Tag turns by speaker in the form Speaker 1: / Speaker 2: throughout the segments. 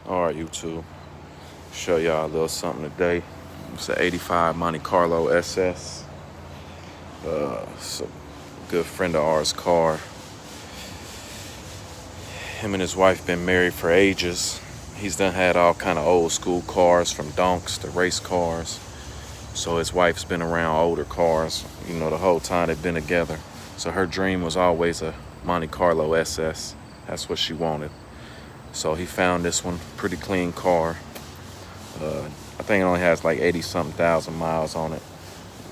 Speaker 1: All right, YouTube. Show y'all a little something today. It's an '85 Monte Carlo SS. It's a good friend of ours' car. Him and his wife been married for ages. He's done had all kind of old school cars, from donks to race cars. So his wife's been around older cars, the whole time they've been together. So her dream was always a Monte Carlo SS. That's what she wanted. So he found this one, pretty clean car. I think it only has like 80-something thousand miles on it.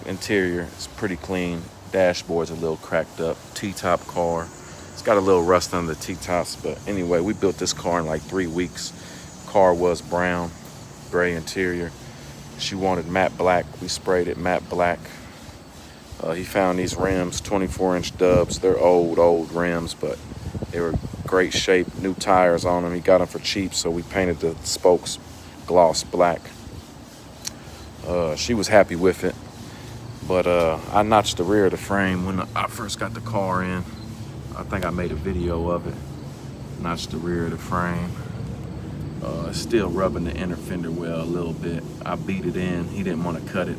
Speaker 1: Interior is pretty clean. Dashboard's a little cracked up. T-top car. It's got a little rust under the T-tops, but anyway, we built this car in like 3 weeks. Car was brown, gray interior. She wanted matte black. We sprayed it matte black. He found these rims, 24-inch dubs. They're old rims, but they were great shape. New tires on them. He got them for cheap, so we painted the spokes gloss black. She was happy with it, but I notched the rear of the frame when I first got the car in. I think I made a video of it. Notched the rear of the frame. Still rubbing the inner fender well a little bit. I beat it in. He didn't want to cut it,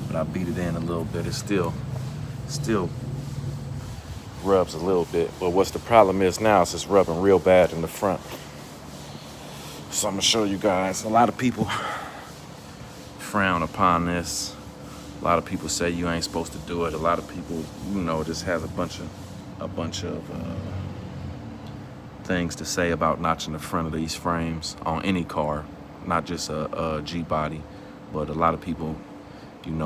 Speaker 1: but I beat it in a little bit. It still rubs a little bit, but what's the problem is now is it's rubbing real bad in the front. So I'm gonna show you guys. A lot of people frown upon this. A lot of people say you ain't supposed to do it. A lot of people, just has a bunch of things to say about notching the front of these frames on any car, not just a G body, but a lot of people,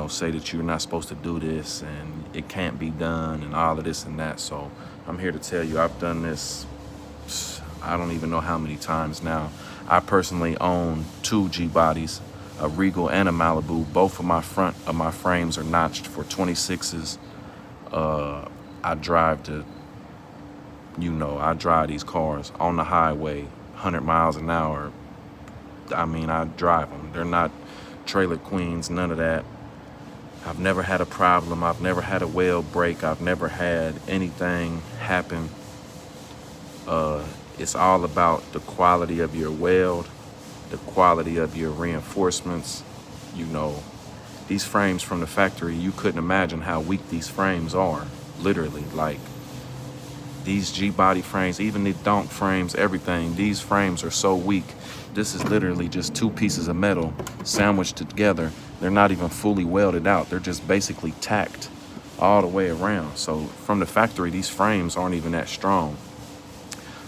Speaker 1: say that you're not supposed to do this and it can't be done and all of this and that. So I'm here to tell you, I've done this, I don't even know how many times now. I personally own 2 G bodies, a Regal and a Malibu. Both of my front of my frames are notched for 26s. I drive these cars on the highway, 100 miles an hour. I mean, I drive them. They're not trailer queens, none of that. I've never had a problem. I've never had a weld break. I've never had anything happen. It's all about the quality of your weld, the quality of your reinforcements. These frames from the factory, you couldn't imagine how weak these frames are. Literally, like these G-body frames, even the donk frames, everything, these frames are so weak. This is literally just 2 pieces of metal sandwiched together. They're not even fully welded out. They're just basically tacked all the way around. So from the factory, these frames aren't even that strong.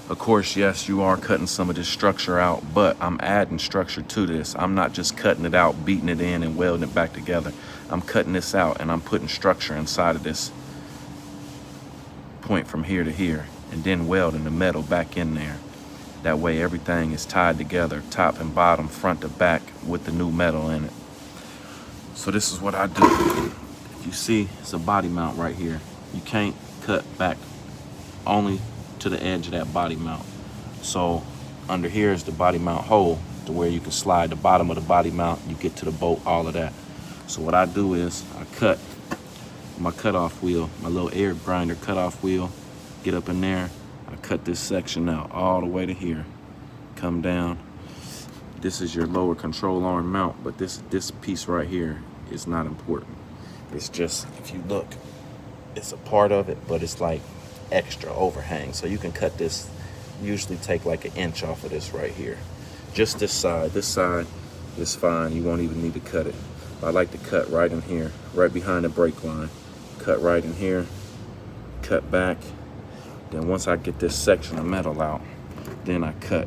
Speaker 1: Of course, yes, you are cutting some of this structure out, but I'm adding structure to this. I'm not just cutting it out, beating it in and welding it back together. I'm cutting this out and I'm putting structure inside of this point from here to here, and then welding the metal back in there. That way everything is tied together, top and bottom, front to back, with the new metal in it. So this is what I do. If you see, it's a body mount right here. You can't cut back only to the edge of that body mount. So under here is the body mount hole, to where you can slide the bottom of the body mount, you get to the bolt, all of that. So what I do is I cut my cutoff wheel, my little air grinder cutoff wheel, get up in there, I cut this section out all the way to here, come down. This is your lower control arm mount, but this piece right here is not important. It's just, if you look, it's a part of it, but it's like extra overhang. So you can cut this, usually take like 1 inch off of this right here. Just this side is fine, you won't even need to cut it. I like to cut right in here, right behind the brake line. Cut right in here, cut back. Then once I get this section of metal out, then I cut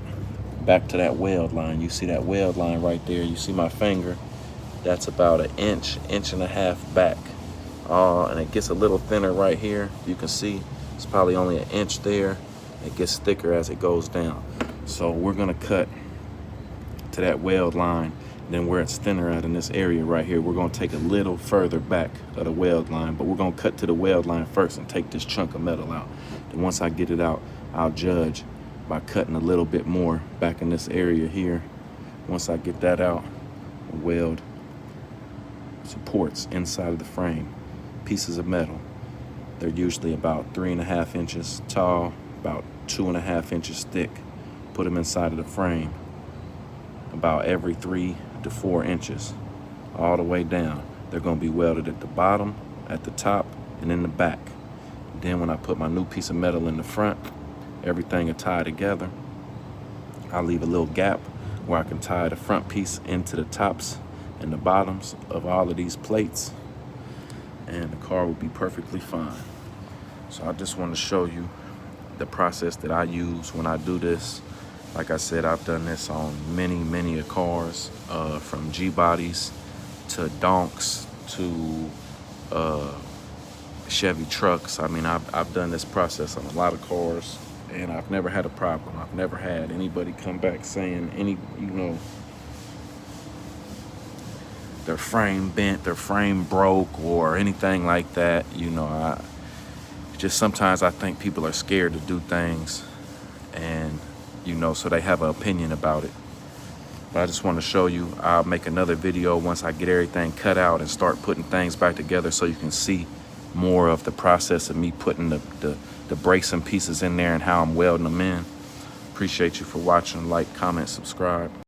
Speaker 1: back to that weld line. You see that weld line right there? You see my finger? That's about 1 inch, 1.5 inches back. And it gets a little thinner right here. You can see it's probably only 1 inch there. It gets thicker as it goes down. So we're gonna cut to that weld line. Then where it's thinner at in this area right here, we're gonna take a little further back of the weld line, but we're gonna cut to the weld line first and take this chunk of metal out. And once I get it out, I'll judge by cutting a little bit more back in this area here. Once I get that out, weld supports inside of the frame, pieces of metal. They're usually about 3.5 inches tall, about 2.5 inches thick. Put them inside of the frame. about every 3 to 4 inches, all the way down. They're gonna be welded at the bottom, at the top, and in the back. Then when I put my new piece of metal in the front, everything will tie together. I'll leave a little gap where I can tie the front piece into the tops and the bottoms of all of these plates, and the car will be perfectly fine. So I just want to show you the process that I use when I do this. Like I said, I've done this on many cars, from G-bodies to donks to Chevy trucks. I mean, I've done this process on a lot of cars, and I've never had a problem. I've never had anybody come back saying their frame bent, their frame broke, or anything like that. Sometimes I think people are scared to do things, and so they have an opinion about it. But I just want to show you. I'll make another video once I get everything cut out and start putting things back together, so you can see more of the process of me putting the bracing pieces in there and how I'm welding them in. Appreciate you for watching. Like, comment, subscribe.